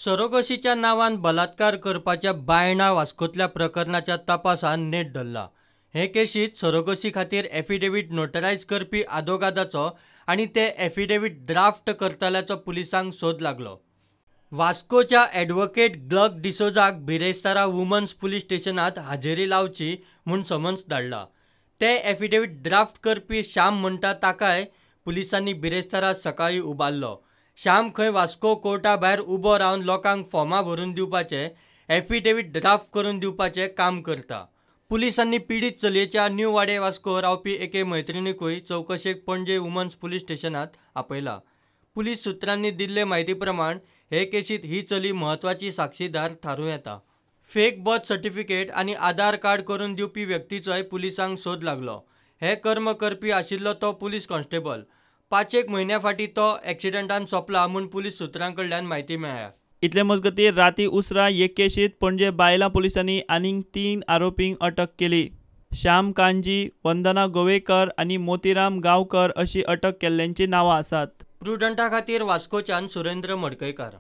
सरोगसीच्या नावान बलात्कार करपाच्या बायणा वास्कोतल्या प्रकरणाच्या तपासान नेट धरला। हे केशीत सरोगसी खातीर एफिडेविट नोटरायज करपी आदोगादाचो आनी ते एफिडेविट ड्राफ्ट करतल्याचो पुलिसांक सोद लागलो। वास्कोच्या ॲडव्होकेट ग्लग डिसोजाक बिरेस्तारा वुमन्स पुलीस स्टेशनात हाजेरी लावची म्हूण समन्स धाडला। ते एफिडेविट ड्राफ्ट करपी श्याम म्हणटा ताकाय पुलिसांनी बिरेस्तारा सकाळीं उबारलो। श्याम खंय वास्को कोर्टा भायर उबो रावन लोकांक फॉर्मां भरून दिवपाचे, एफिडेविट ड्राफ्ट करून दिवपाचें काम करता। पुलिसांनी पीडित चलयेच्या न्यू वाडे वास्को रावपी एके मैत्रिणीकूय चवकशेक पणजे वुमन्स पुलीस स्टेशनात आपयला। पुलीस सुत्रांनी दिल्ले म्हायती प्रमाण हे केशीत ही चली म्हत्वाची साक्षीदार थारूं येता। फेक बर्थ सर्टिफिकेट आनी आधार कार्ड करून दिवपी व्यक्तीचोय पुलिसांक सोद लागलो। हे कर्म करपी आशिल्लो तो पुलीस कॉन्स्टेबल। 5 म्हयन्या फाटीं तो एक्सिडंटान सोंपला म्हूण पुलीस सुत्रां कडल्यान म्हायती मेळ्ळ्या। इतले मजगतीं राती उसरा हे केशीत पणजे बायलां पुलिसांनी आनीक 3 आरोपींक अटक केली। श्याम कांजी, वंदना गोवेकर आनी मोतीराम गांवकर अशी अटक केल्ल्यांची नांवां आसात। प्रुडंटा खातीर वास्कोच्यान सुरेंद्र मडकयकार।